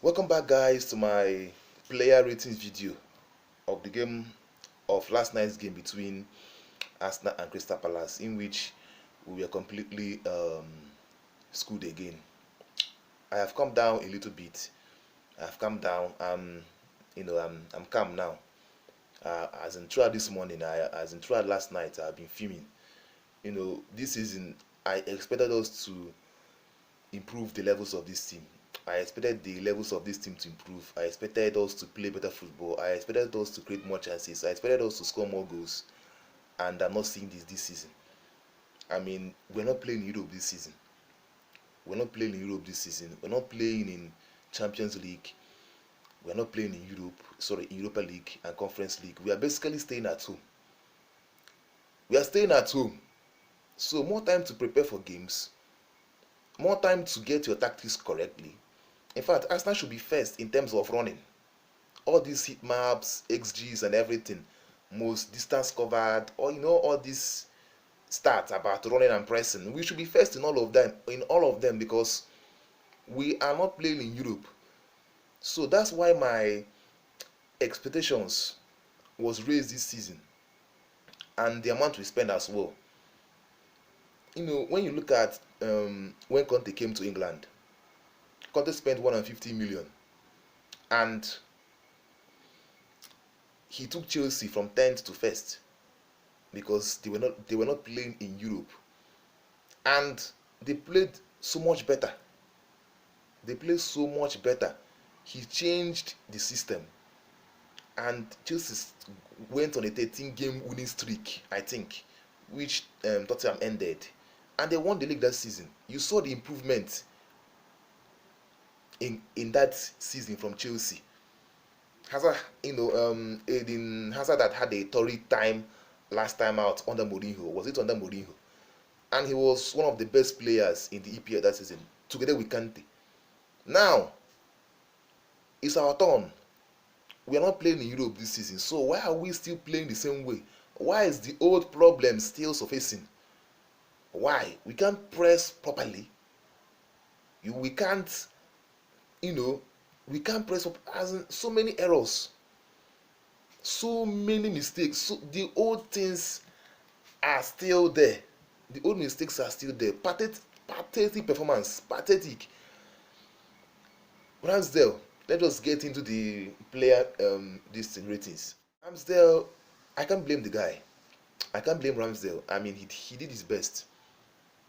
Welcome back, guys, to my player ratings video of the game of last night's game between Arsenal and Crystal Palace, in which we were completely schooled again. I have come down a little bit. I have come down. I'm calm now. As in throughout this morning, as in throughout last night, I've been fuming. This season I expected us to improve the levels of this team. I expected the levels of this team to improve. I expected us to play better football. I expected us to create more chances. I expected us to score more goals. And I'm not seeing this season. I mean, we're not playing in Europe this season. We're not playing in Europe this season. We're not playing in Champions League. We're not playing in Europa League and Conference League. We are basically staying at home. We are staying at home. So more time to prepare for games. More time to get your tactics correctly. In fact, Arsenal should be first in terms of running. All these heat maps, XGs and everything, most distance covered, or all these stats about running and pressing. We should be first in all of them because we are not playing in Europe. So that's why my expectations was raised this season, and the amount we spend as well. When you look at when Conte came to England, Conte spent 150 million, and he took Chelsea from 10th to 1st because they were not playing in Europe, and they played so much better. He changed the system, and Chelsea went on a 13-game winning streak, I think, which Tottenham ended, and they won the league that season. You saw the improvement in that season from Chelsea. Hazard, Eden Hazard that had a torrid time last time out under Mourinho. Was it under Mourinho? And he was one of the best players in the EPL that season, together with Kante. Now, it's our turn. We are not playing in Europe this season, so why are we still playing the same way? Why is the old problem still surfacing? Why? We can't press properly. We can't, we can't press up. As in, so many errors, so many mistakes. So the old things are still there. The old mistakes are still there. Pathetic performance. Pathetic. Ramsdale. Let us get into the player ratings. Ramsdale, I can't blame the guy. I can't blame Ramsdale. I mean, he did his best.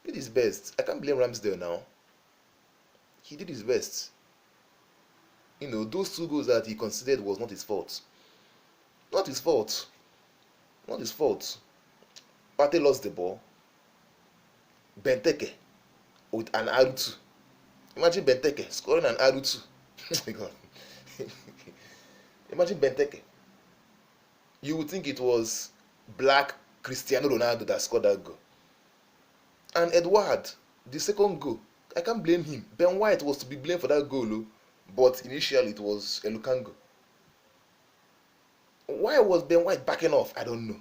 He did his best. I can't blame Ramsdale now. He did his best. Those 2 goals that he considered was not his fault. Not his fault. Not his fault. Partey lost the ball. Benteke with an R2. Imagine Benteke scoring an R2. Oh my God. Imagine Benteke. You would think it was black Cristiano Ronaldo that scored that goal. And Edouard, the second goal, I can't blame him. Ben White was to be blamed for that goal, but initially it was Elukango. Why was Ben White backing off? I don't know.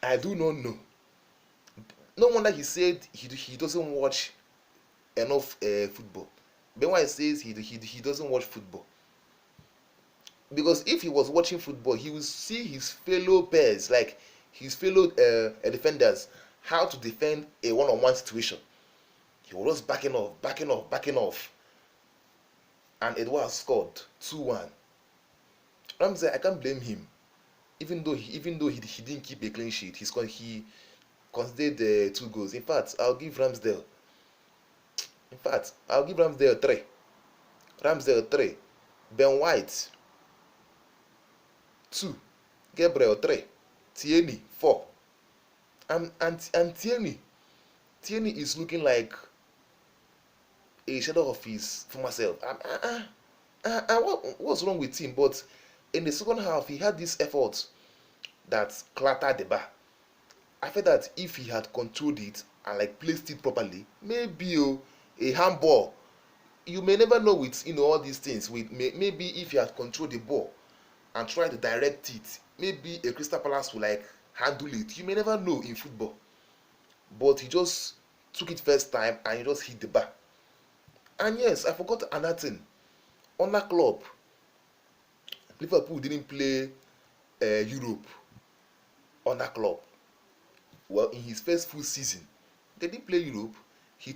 I do not know. No wonder he said he doesn't watch enough football. Ben White says he doesn't watch football. Because if he was watching football, he would see his fellow players, like his fellow defenders, how to defend a one-on-one situation. He was just backing off. And Edouard scored 2-1. Ramsey, I can't blame him. Even though he didn't keep a clean sheet, he considered 2 goals. In fact, I'll give Ramsdale 3. Ramsdale 3. Ben White 2. Gabriel 3. Tierney 4. And Tierney is looking like a shadow of his former self. What's wrong with him? But in the second half, he had this effort that clattered the bar. I felt that if he had controlled it and placed it properly, maybe a handball. You may never know with all these things. Maybe if he had controlled the ball and tried to direct it, maybe a Crystal Palace will handle it. You may never know in football. But he just took it first time and he just hit the bar. And yes, I forgot another thing. Under Klopp, Liverpool didn't play Europe under Klopp. Well, in his first full season, they didn't play Europe. He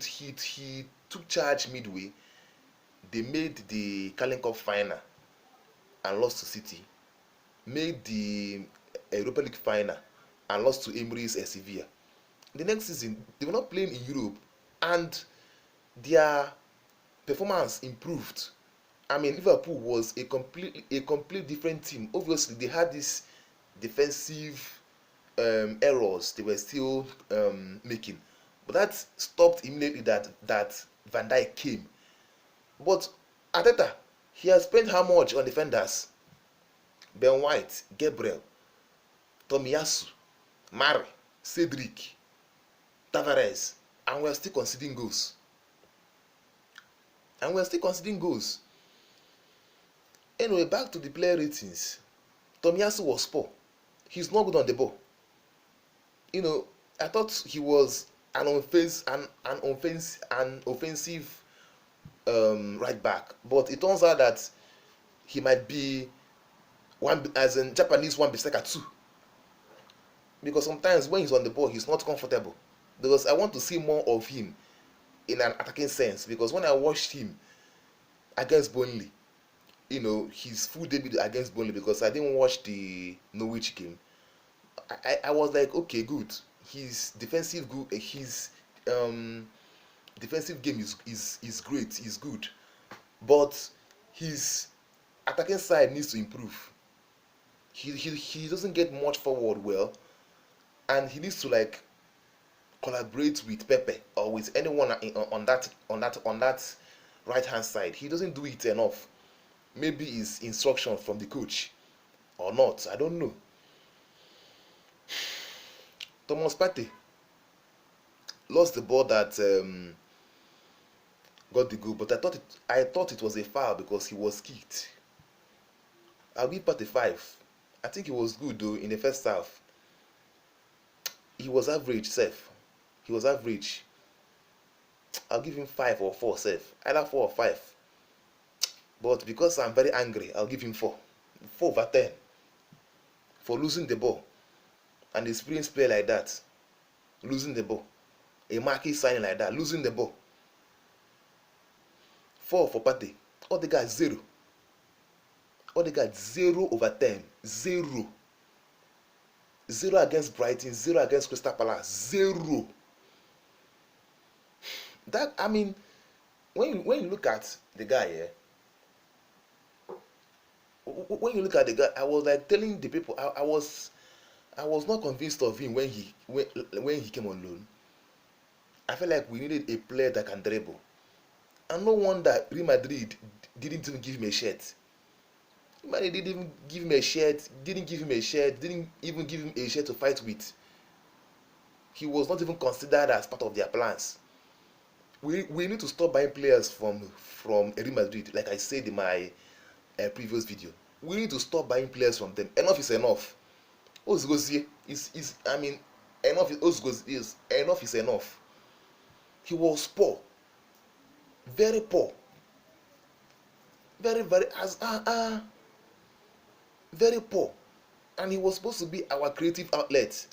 took charge midway. They made the Carling Cup final and lost to City. Made the Europa League final and lost to Emirates Sevilla. The next season, they were not playing in Europe, and their performance improved. I mean, Liverpool was a complete different team. Obviously, they had this defensive errors they were still making, but that stopped immediately that Van Dijk came. But Arteta, he has spent how much on defenders? Ben White, Gabriel, Tomiyasu, Mari, Cedric, Tavares, and we are still conceding goals. Anyway, back to the player ratings. Tomiyasu was poor. He's not good on the ball. I thought he was an offensive right back, but it turns out that he might be one, as in Japanese one Biseka too. Because sometimes when he's on the ball, he's not comfortable. Because I want to see more of him in an attacking sense. Because when I watched him against Burnley, his full debut against Burnley, because I didn't watch the Norwich game, I was like, okay, good. His defensive defensive game is great, is good, but his attacking side needs to improve. He doesn't get much forward well, and he needs to collaborate with Pepe or with anyone on that right hand side. He doesn't do it enough. Maybe it's instruction from the coach or not. I don't know. Thomas Partey lost the ball that got the goal, but I thought it was a foul because he was kicked. I'll give Partey 5. I think he was good though in the first half. He was average, safe. He was average. I'll give him 5 or 4, safe. Either 4 or 5. But because I'm very angry, I'll give him 4. 4/10 for losing the ball. An experienced player like that, losing the ball. A marquee signing like that, losing the ball. 4 for Partey. Odegaard 0. Odegaard 0/10. 0. 0 against Brighton, 0 against Crystal Palace, 0. That, I mean, when you look at the guy here, when you look at the guy, I was like telling the people, I was not convinced of him when he came on loan. I felt like we needed a player that can dribble, and no wonder Real Madrid didn't even give him a shirt. Man, they didn't even give him a shirt, didn't even give him a shirt to fight with. He was not even considered as part of their plans. We need to stop buying players from Real Madrid, like I said in my previous video. We need to stop buying players from them. Enough is enough. Ozgozie is I mean, enough is enough. He was poor, very poor, very very poor, and he was supposed to be our creative outlet.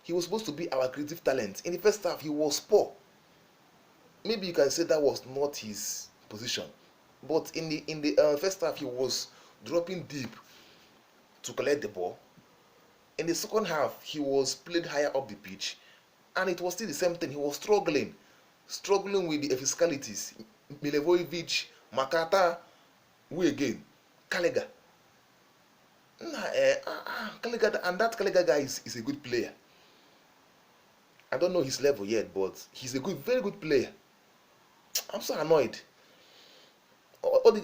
He was supposed to be our creative talent. In the first half, he was poor. Maybe you can say that was not his position, but in the first half, he was dropping deep to collect the ball. In the second half, he was played higher up the pitch, and it was still the same thing. He was struggling with the physicalities. Milivojevic, Makata, who again? Gallagher. Gallagher, and that Gallagher guy is a good player. I don't know his level yet, but he's a very good player. I'm so annoyed.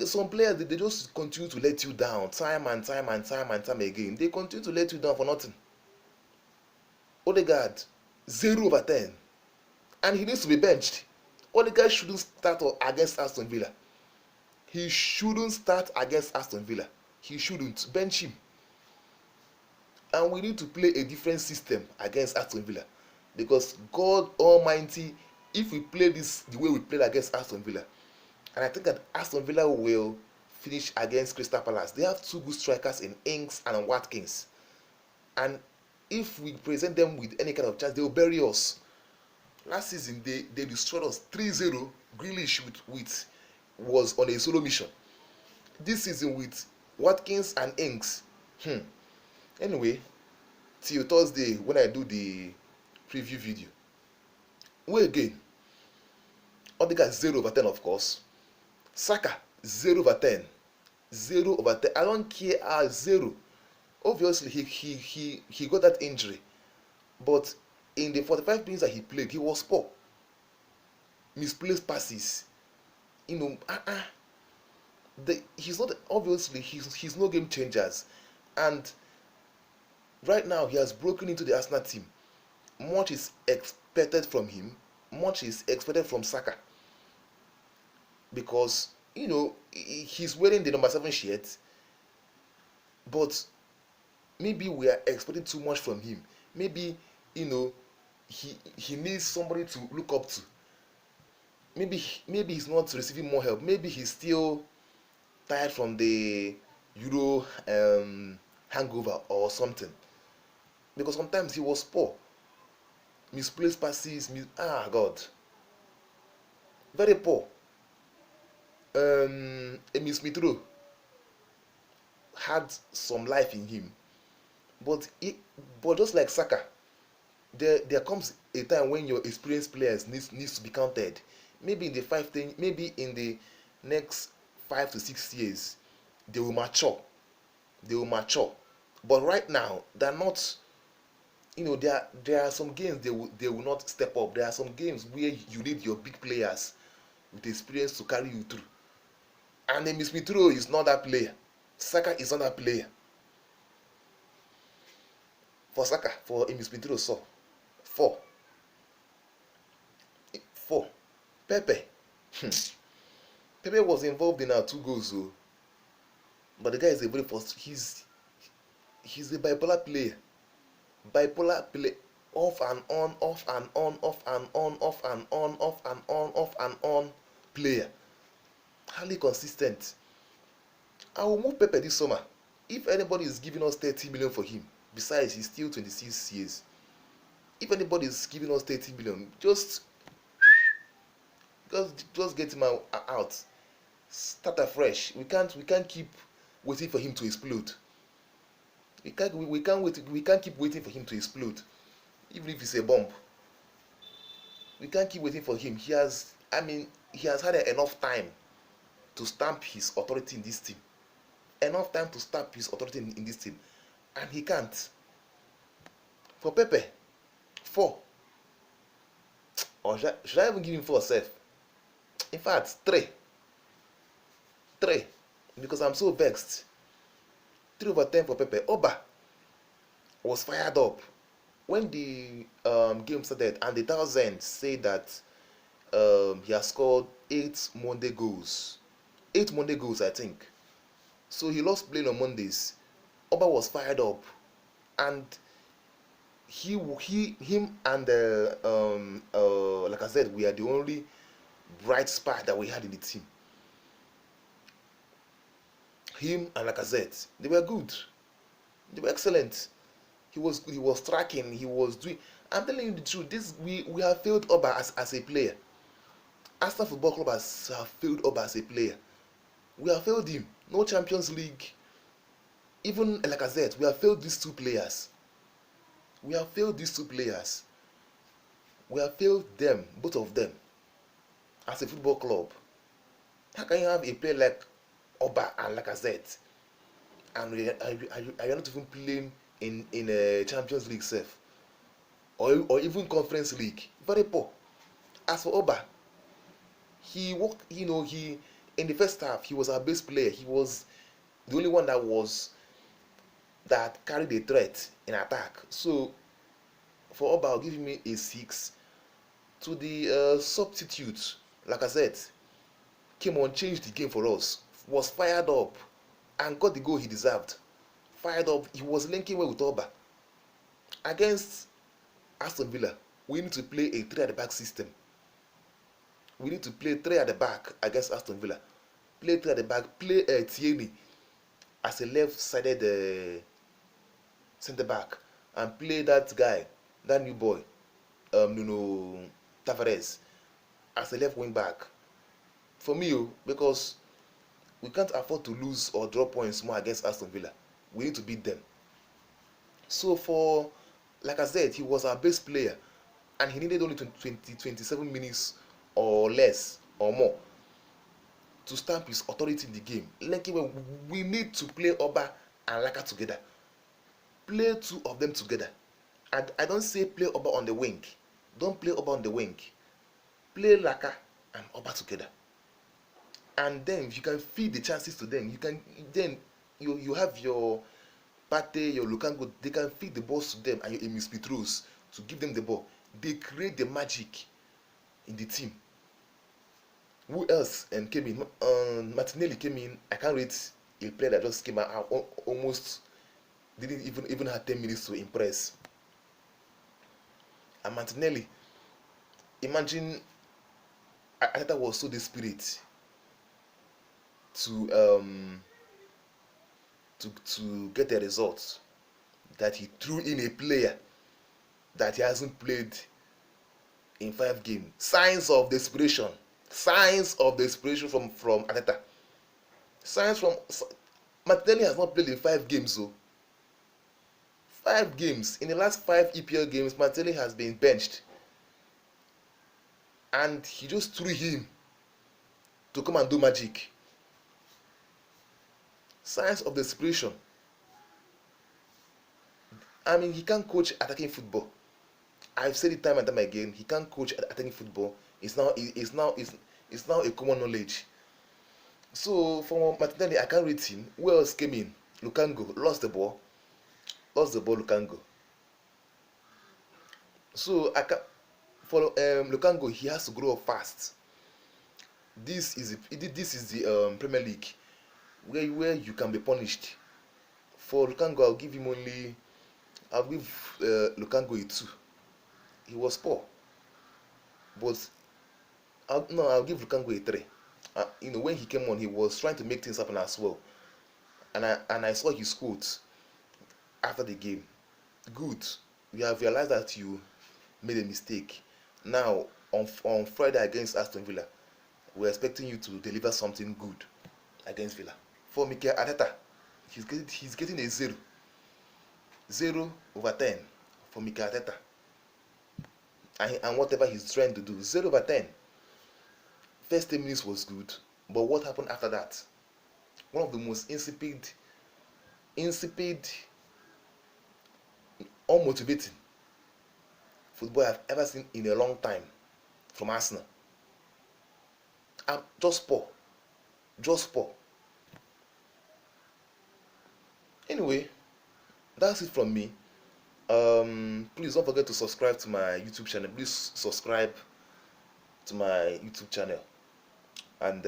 Some players, they just continue to let you down time and time again. They continue to let you down for nothing. Odegaard 0/10, and he needs to be benched. Odegaard shouldn't start against Aston Villa. He shouldn't start against Aston Villa. He shouldn't. Bench him. And we need to play a different system against Aston Villa, because God Almighty, if we play this the way we played against Aston Villa, and I think that Aston Villa will finish against Crystal Palace. They have two good strikers in Ings and Watkins. And if we present them with any kind of chance, they will bury us. Last season, they destroyed us 3-0. Grealish was on a solo mission. This season with Watkins and Ings. Anyway, till Thursday when I do the preview video. Wait again. Odegaard 0/10, of course. Saka 0/10. 0/10. I don't care. 0. Obviously, he got that injury, but in the 45 minutes that he played, he was poor. Misplaced passes. He's not, obviously he's no game changers, and right now he has broken into the Arsenal team. Much is expected from him. Much is expected from Saka, because he's wearing the number 7 shirt, but maybe we are expecting too much from him. Maybe he needs somebody to look up to. Maybe he's not receiving more help. Maybe he's still tired from the Euro hangover or something, because sometimes he was poor. Misplaced passes, God, very poor. Emil Smith Rowe had some life in him, but just like Saka, there comes a time when your experienced players needs to be counted. Maybe in the next 5 to 6 years, they will mature. But right now, they're not. There are some games they will not step up. There are some games where you need your big players with experience to carry you through. And Emil Smith Rowe is not that player. Saka is not that player. For Emil Smith Rowe, so 4. Pepe. Pepe was involved in our 2 goals, though. But the guy is a very first. He's a bipolar player. Off and on, off and on, off and on, off and on, off and on, off and on player. Highly consistent. I will move Pepe this summer. If anybody is giving us 30 million for him, besides he's still 26 years. If anybody is giving us 30 million, just get him out. Start afresh. We can't keep waiting for him to explode. We can't keep waiting for him to explode, even if it's a bomb. We can't keep waiting for him. He has had enough time to stamp his authority in this team. Enough time to stamp his authority in this team, and he can't. For Pepe, 4. Or should I even give him 4 self? In fact, 3. Because I'm so vexed. 3/10 for Pepe. Oba was fired up when the game started, and the thousands say that he has scored 8 Monday goals. 8 Monday goals, I think. So he lost playing on Mondays. Oba was fired up, and him and like I said, we are the only bright spark that we had in the team. Him and Lacazette, they were good. They were excellent. He was tracking. He was doing. I'm telling you the truth. We have failed Oba as a player. Arsenal Football Club have failed Oba as a player. We have failed him. No Champions League. Even Lacazette, we have failed these 2 players. We have failed them, both of them, as a football club. How can you have a player like Oba and Lacazette, and are you not even playing in a Champions League self, or even Conference League? Very poor. As for Oba, he worked. He in the first half he was our best player. He was the only one that carried the threat in attack. So for Oba, I'll give him a 6. To the substitute, Lacazette came on, changed the game for us. Was fired up and got the goal he deserved. Fired up. He was linking well with Oba. Against Aston Villa, we need to play a 3 at the back system. We need to play 3 at the back against Aston Villa. play three at the back, play Tierney as a left-sided centre back, and play that guy, that new boy, Tavares, as a left wing back. For me, because we can't afford to lose or draw points more against Aston Villa. We need to beat them. So like I said, he was our best player, and he needed only 27 minutes or less or more to stamp his authority in the game. Like, we need to play Oba and Laka together. Play two of them together. And I don't say play Oba on the wing. Don't play Oba on the wing. Play Laka and Oba together. And then if you can feed the chances to them, you have your Partey, your Lukaku, they can feed the balls to them, and your Emil Smith-Rowe to give them the ball. They create the magic in the team. Who else came in? Martinelli came in. I can't rate a player that just came out almost didn't even have 10 minutes to impress. And Martinelli, imagine Arteta was so desperate to get the results that he threw in a player that he hasn't played in 5 games. Signs of desperation from Arteta. Martinelli has not played in 5 games, so 5 games. In the last 5 EPL games, Martinelli has been benched, and he just threw him to come and do magic. Signs of desperation. I mean, he can't coach attacking football. I've said it time and time again. He can't coach attacking football. It's now a common knowledge. So for Martinelli, I can't rate him. Who else came in? Lukaku lost the ball. Lukaku. So for Lukaku, he has to grow up fast. This is the Premier League where you can be punished. For Lukaku, I'll give Lukaku a 2. He was poor, but I'll give Lukaku a 3. When he came on, he was trying to make things happen as well, and I saw his quotes after the game. Good, we have realized that you made a mistake. Now on Friday against Aston Villa, we're expecting you to deliver something good against Villa. For Mikel Arteta, he's getting a 0. 0/10 for Mikel Arteta. And whatever he's trying to do, 0/10. First 10 minutes was good, but what happened after that? One of the most insipid, unmotivating football I've ever seen in a long time from Arsenal. Just poor. Anyway, that's it from me. Please don't forget to subscribe to my YouTube channel. Please subscribe to my YouTube channel. And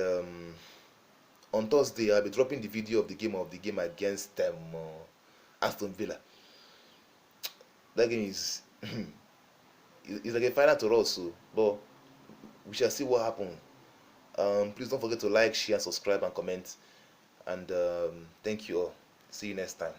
on Thursday, I'll be dropping the video of the game against Aston Villa. That game is it's like a final to us, but we shall see what happens. Please don't forget to like, share, subscribe, and comment. And thank you all. See you next time.